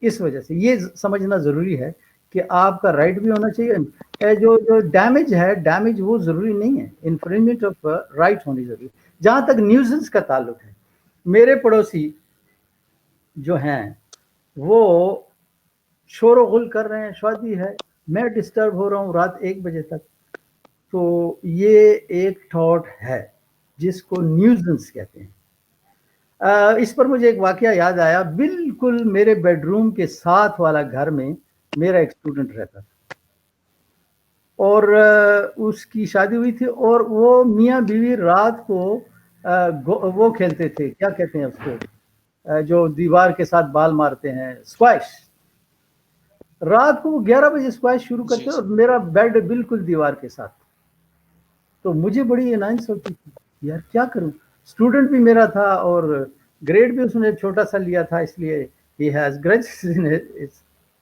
اس وجہ سے یہ سمجھنا ضروری ہے کہ آپ کا رائٹ بھی ہونا چاہیے. جو ڈیمیج ہے ڈیمیج وہ ضروری نہیں ہے, انفرنجمنٹ آف رائٹ ہونی ضروری ہے. جہاں تک نیوزنس کا تعلق ہے, میرے پڑوسی جو ہیں وہ شور و غل کر رہے ہیں, شادی ہے, میں ڈسٹرب ہو رہا ہوں رات 1 بجے تک, تو یہ ایک تھاٹ ہے جس کو نیوزنس کہتے ہیں. اس پر مجھے ایک واقعہ یاد آیا, بالکل میرے بیڈ روم کے ساتھ والا گھر میں میرا ایک اسٹوڈنٹ رہتا تھا, اور اس کی شادی ہوئی تھی, اور وہ میاں بیوی رات کو وہ کھیلتے تھے, کیا کہتے ہیں اس کو, جو دیوار کے ساتھ بال مارتے ہیں, اسکواش. رات کو وہ 11 بجے اسکواش شروع جی کرتے, اور جی میرا بیڈ بالکل دیوار کے ساتھ. تو مجھے بڑی انائنس ہوتی تھی, یار کیا کروں, اسٹوڈنٹ بھی میرا تھا اور گریڈ بھی اس نے چھوٹا سا لیا تھا, اس لیے he has grudges in his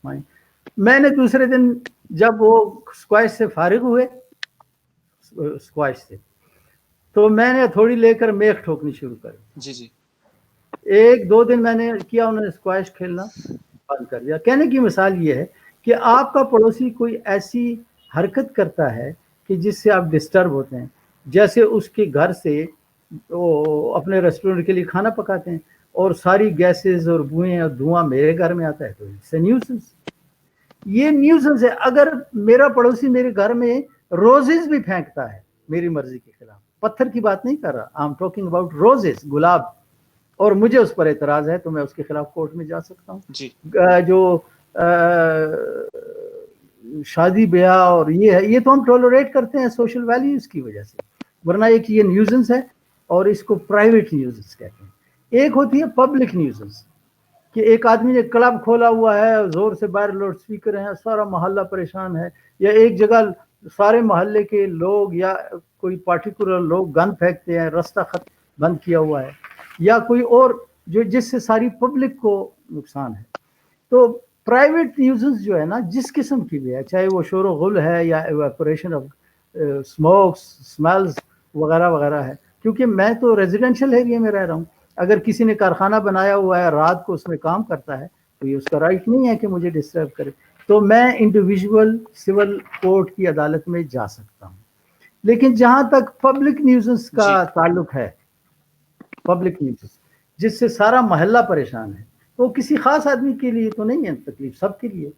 mind. میں نے دوسرے دن جب وہ اسکواش سے فارغ ہوئے, اسکواش سے, تو میں نے تھوڑی لے کر میخ ٹھوکنی شروع کری. جی جی 1-2 دن میں نے کیا, انہوں نے اسکواش کھیلنا بند کر دیا. کہنے کی مثال یہ ہے کہ آپ کا پڑوسی کوئی ایسی حرکت کرتا ہے کہ جس سے آپ ڈسٹرب ہوتے ہیں, جیسے اس کے گھر سے وہ اپنے ریسٹورنٹ کے لیے کھانا پکاتے ہیں اور ساری گیسز اور بوئیں اور دھواں میرے گھر میں آتا ہے, تو اٹس اے نیوسنس. یہ نیوسنس ہے. اگر میرا پڑوسی میرے گھر میں روزز بھی پھینکتا ہے میری مرضی کے خلاف, پتھر کی بات نہیں کر رہا, I am talking about roses, گلاب, اور مجھے اس پر اعتراض ہے, تو میں اس کے خلاف کورٹ میں جا سکتا ہوں. جی جو شادی بیاہ اور یہ ہے, یہ تو ہم ٹولریٹ کرتے ہیں سوشل ویلیوز کی وجہ سے, ورنہ ایک یہ نیوزنس ہے اور اس کو پرائیویٹ نیوزنس کہتے ہیں. ایک ہوتی ہے پبلک نیوزنس, کہ ایک آدمی نے کلب کھولا ہوا ہے, زور سے باہر لاؤڈ اسپیکر ہیں, سارا محلہ پریشان ہے, یا ایک جگہ سارے محلے کے لوگ یا کوئی پارٹیکولر لوگ گن پھینکتے ہیں, راستہ خط بند کیا ہوا ہے, یا کوئی اور جو جس سے ساری پبلک کو نقصان ہے. تو پرائیویٹ نیوزنس جو ہے نا, جس قسم کی بھی ہے, چاہے وہ شور و غل ہے یا ایواپوریشن آف اسموکس, اسمیلز وغیرہ وغیرہ ہے, کیونکہ میں تو ریزیڈینشیل ایریا میں رہ رہا ہوں. اگر کسی نے کارخانہ بنایا ہوا ہے, رات کو اس میں کام کرتا ہے, تو یہ اس کا رائٹ نہیں ہے کہ مجھے ڈسٹرب کرے. تو میں انڈیویژول سول کورٹ کی عدالت میں جا سکتا ہوں. لیکن جہاں تک پبلک نیوزنس کا جی تعلق ہے, پبلک نیوزنس جس سے سارا محلہ پریشان ہے, تو کسی خاص آدمی کے لیے تو نہیں ہے تکلیف, سب کے لیے.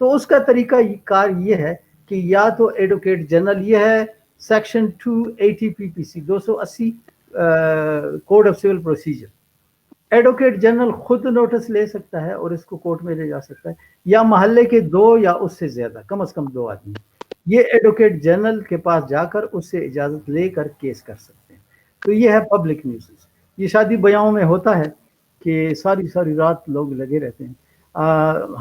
تو اس کا طریقہ کار یہ ہے کہ یا تو ایڈوکیٹ جنرل, یہ ہے section 280 PPC 280 code of civil procedure, advocate general خود نوٹس لے سکتا ہے اور اس کو کورٹ میں لے جا سکتا ہے, یا محلے کے 2 یا اس سے زیادہ, کم از کم 2 آدمی, یہ ایڈوکیٹ جنرل کے پاس جا کر اس سے اجازت لے کر کیس کر سکتے ہیں. تو یہ ہے پبلک نیوزنس. یہ شادی بیاہوں میں ہوتا ہے کہ ساری ساری رات لوگ لگے رہتے ہیں.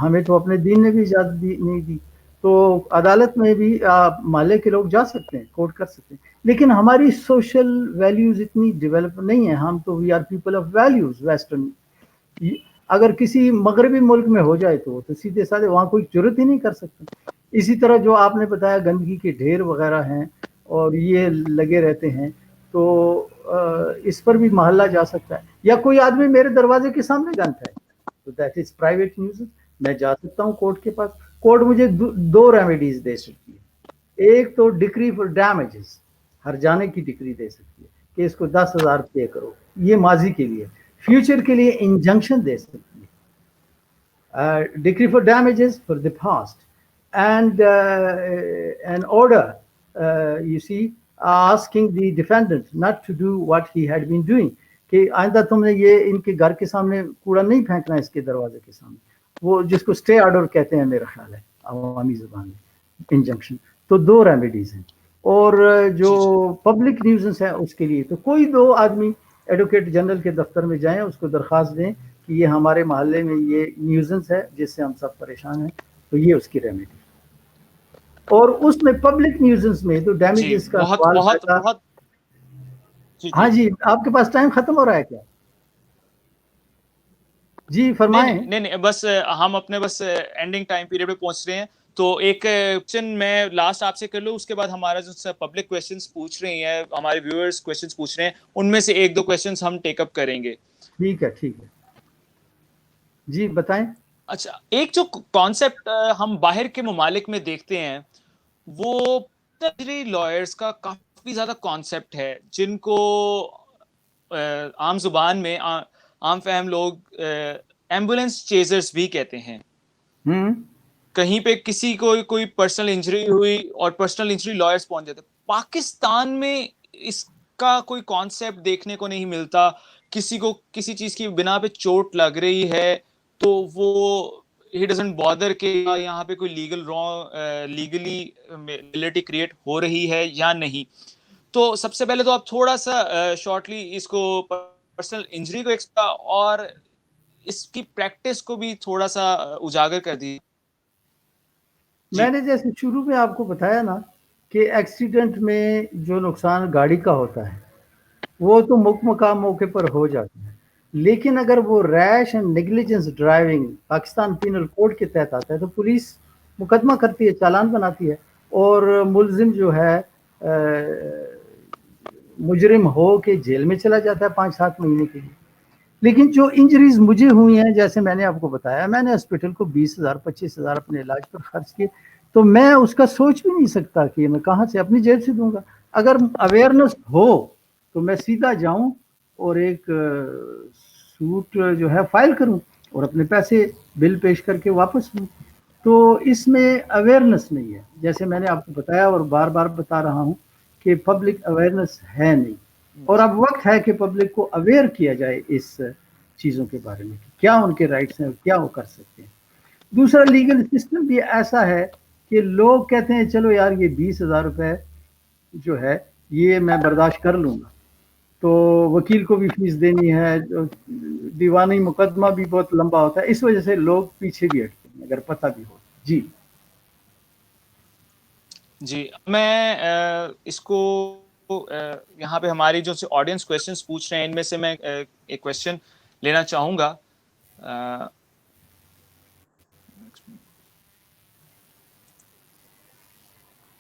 ہمیں تو اپنے دین نے بھی اجازت نہیں دی, تو عدالت میں بھی محلے کے لوگ جا سکتے ہیں, کورٹ کر سکتے ہیں. لیکن ہماری سوشل ویلیوز اتنی ڈیولپ نہیں ہیں, ہم تو we are people of values western. اگر کسی مغربی ملک میں ہو جائے تو سیدھے سادھے وہاں کوئی جرت ہی نہیں کر سکتا. اسی طرح جو آپ نے بتایا گندگی کے ڈھیر وغیرہ ہیں اور یہ لگے رہتے ہیں, تو اس پر بھی محلہ جا سکتا ہے. یا کوئی آدمی میرے دروازے کے سامنے گند ہے, تو دیٹ از پرائیویٹ نیوز, میں جا سکتا ہوں کورٹ کے پاس. کورٹ مجھے 2 ریمیڈیز دے سکتی ہے. ایک تو ڈکری فار ڈیمیجز, ہر جانے کی ڈکری دے سکتی ہے کہ اس کو 10,000 پے کرو, یہ ماضی کے لیے. فیوچر کے لیے انجنکشن دے سکتی ہے, decree for damages for the past, and an order you see asking the defendant not to do what he had been doing, کہ آئندہ تم نے یہ ان کے گھر کے سامنے کوڑا نہیں پھینکنا, اس کے دروازے کے سامنے, وہ جس کو اسٹے آرڈر کہتے ہیں میرا خیال ہے عوامی زبان میں, انجنکشن. تو 2 ریمیڈیز ہیں. اور جو جی جی پبلک نیوزنس ہے اس کے لیے تو کوئی 2 آدمی ایڈوکیٹ جنرل کے دفتر میں جائیں, اس کو درخواست دیں کہ یہ ہمارے محلے میں یہ نیوزنس ہے جس سے ہم سب پریشان ہیں, تو یہ اس کی ریمیڈی. اور اس میں پبلک نیوزنس میں تو جی ڈیمیجز کا بہت سوال بہت پیدا. بہت جی ہاں جی جی, آپ کے پاس ٹائم ختم ہو رہا ہے کیا؟ جی فرمائیں. نہیں بس ہم اپنے بس اینڈنگ ٹائم پیریڈ پہ پہنچ رہے ہیں. تو ایک کوشچن میں لاسٹ آپ سے کر لوں, اس کے بعد ہمارا جو پبلک کویسچنس پوچھ رہی ہیں, ہمارے ویورز کویسچنس پوچھ رہے ہیں, ان میں سے 1-2 کویسچنس ہم ٹیک اپ کریں گے. ٹھیک ہے, ٹھیک ہے, جی بتائیں. اچھا، ایک جو کانسیپٹ ہم باہر کے ممالک میں دیکھتے ہیں وہ لائرس کا کافی زیادہ کانسیپٹ ہے، جن کو عام زبان میں عام فہم لوگ ایمبولینس چیزرز بھی کہتے ہیں. کہیں پہ کسی کو کوئی پرسنل انجری ہوئی اور پرسنل انجری لائرس پہنچ جاتے. پاکستان میں اس کا کوئی کانسیپٹ دیکھنے کو نہیں ملتا. کسی کو کسی چیز کی بنا پہ چوٹ لگ رہی ہے تو وہ ہی ڈزنٹ بادر کہ یہاں پہ کوئی لیگلی ملٹی کریٹ ہو رہی ہے یا نہیں. تو سب سے پہلے تو آپ تھوڑا سا شارٹلی اس کو پرسنل انجری کو اور اس کی پریکٹس کو بھی تھوڑا سا اجاگر کر دی. میں نے جیسے شروع میں آپ کو بتایا نا کہ ایکسیڈنٹ میں جو نقصان گاڑی کا ہوتا ہے وہ تو مقام موقع پر ہو جاتا ہے، لیکن اگر وہ rash and negligence driving Pakistan penal code کے تحت آتا ہے تو پولیس مقدمہ کرتی ہے، چالان بناتی ہے، اور ملزم جو ہے مجرم ہو کے جیل میں چلا جاتا ہے 5-7 مہینے کے لیے. لیکن جو انجریز مجھے ہوئی ہیں، جیسے میں نے آپ کو بتایا، میں نے ہاسپٹل کو 20,000-25,000 اپنے علاج پر خرچ کیے، تو میں اس کا سوچ بھی نہیں سکتا کہ میں کہاں سے اپنی جیب سے دوں گا. اگر اویئرنیس ہو تو میں سیدھا جاؤں اور ایک سوٹ جو ہے فائل کروں اور اپنے پیسے بل پیش کر کے واپس لوں. تو اس میں اویئرنیس نہیں ہے، جیسے میں نے آپ کو بتایا اور بار بار بتا رہا ہوں کہ پبلک اویئرنیس ہے نہیں، اور اب وقت ہے کہ پبلک کو اویئر کیا جائے اس چیزوں کے بارے میں، کیا ان کے رائٹس ہیں اور کیا وہ کر سکتے ہیں. دوسرا، لیگل سسٹم بھی ایسا ہے کہ لوگ کہتے ہیں چلو یار یہ 20,000 روپے جو ہے یہ میں برداشت کر لوں گا، تو وکیل کو بھی فیس دینی ہے، دیوانی مقدمہ بھی بہت لمبا ہوتا ہے، اس وجہ سے لوگ پیچھے بھی ہٹتے ہیں اگر پتہ بھی ہو. جی جی، میں اس کو یہاں پہ ہماری جو آڈینس کویسچنس پوچھ رہے ہیں ان میں سے میں ایک کویسچن لینا چاہوں گا.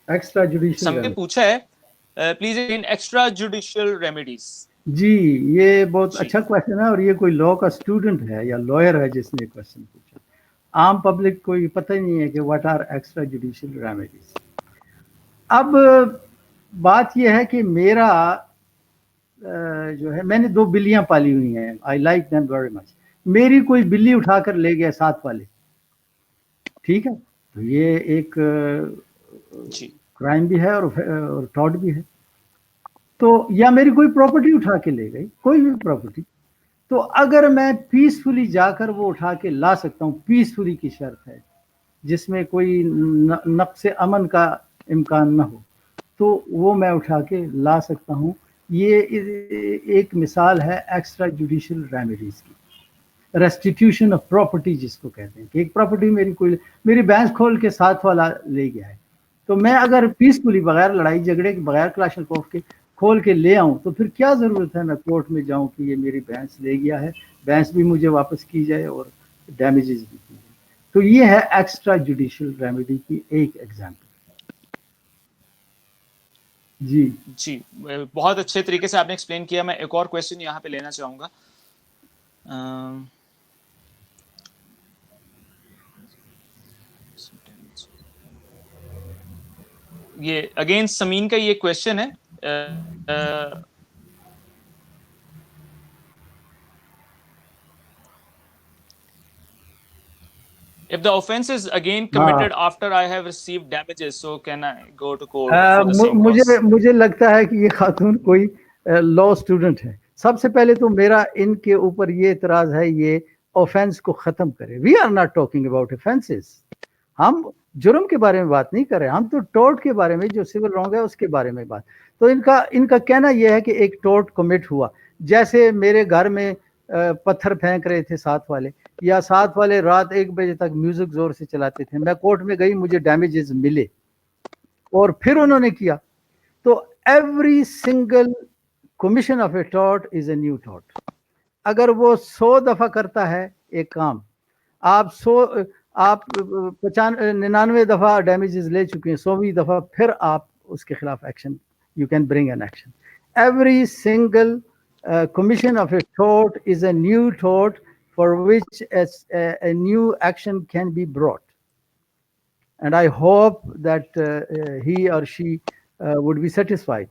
ایکسٹرا جوڈیشل سب نے ریمیڈی. پوچھا ہے پلیز ایکسٹرا جوڈیشل ریمیڈیز. جی یہ بہت جی اچھا کویشچن ہے، اور یہ کوئی لا کا اسٹوڈنٹ ہے یا لائر ہے جس نے یہ کویشچن پوچھا. عام پبلک کو یہ پتہ ہی نہیں ہے کہ what are extra judicial remedies. اب بات یہ ہے کہ میرا جو ہے، میں نے 2 بلیاں پالی ہوئی ہیں، I like them very much. میری کوئی بلی اٹھا کر لے گیا 7 والے، ٹھیک ہے، تو یہ ایک جی کرائم بھی ہے اور ٹاٹ بھی ہے. تو یا میری کوئی پراپرٹی اٹھا کے لے گئی، کوئی بھی پراپرٹی، تو اگر میں پیسفلی جا کر وہ اٹھا کے لا سکتا ہوں، پیسفلی کی شرط ہے جس میں کوئی نقص امن کا امکان نہ ہو، تو وہ میں اٹھا کے لا سکتا ہوں. یہ ایک مثال ہے ایکسٹرا جوڈیشل ریمیڈیز کی. ریسٹیٹیوشن آف پراپرٹی جس کو کہتے ہیں، کہ ایک پراپرٹی میری بینس کھول کے 7 والا لے گیا ہے، تو میں اگر پیسفلی بغیر لڑائی جھگڑے کے، بغیر کلاشنکوف کے کھول کے لے آؤں، تو پھر کیا ضرورت ہے میں کورٹ میں جاؤں کہ یہ میری بینس لے گیا ہے، بینس بھی مجھے واپس کی جائے اور ڈیمیجز بھی کی جائے. تو یہ ہے ایکسٹرا جوڈیشل ریمیڈی کی ایک ایگزامپل. جی جی، بہت اچھے طریقے سے آپ نے ایکسپلین کیا. میں ایک اور کویسچن یہاں پہ لینا چاہوں گا. یہ اگین سمین کا یہ کویسچن ہے. If the offense is again ہاں، committed after I have received damages, so can I go to court for the same loss? مجھے لگتا ہے کہ یہ خاتون کوئی لا اسٹوڈنٹ ہے. سب سے پہلے تو میرا ان کے اوپر یہ اعتراض ہے، یہ اوفینس کو ختم کرے. We are not talking about offences. ہم جرم کے بارے میں بات نہیں کر رہے، ہم تو ٹورٹ کے بارے میں، جو سول رانگ ہے اس کے بارے میں بات. تو ان کا کہنا یہ ہے کہ ایک ٹورٹ کمٹ ہوا، جیسے میرے گھر میں پتھر پھینک رہے تھے 7 والے، یا 7 والے رات 1 بجے تک میوزک زور سے چلاتے تھے، میں کورٹ میں گئی، مجھے ڈیمیجز ملے اور پھر انہوں نے کیا. تو every single commission of a tarot is a new tarot. اگر وہ 100 دفعہ کرتا ہے ایک کام، آپ 99 دفعہ ڈیمیجز لے چکے ہیں، 100ویں دفعہ پھر آپ اس کے خلاف action, you can bring an action. Every single commission of a tort is a new tort for which a new action can be brought. And I hope that he or she would be satisfied.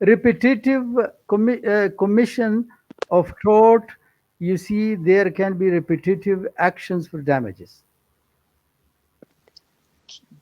repetitive commission of tort, you see there can be repetitive actions for damages.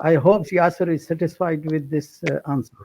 I hope Yasser is satisfied with this answer.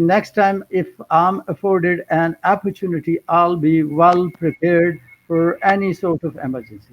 Next time, if I'm afforded an opportunity, I'll be well prepared for any sort of emergency.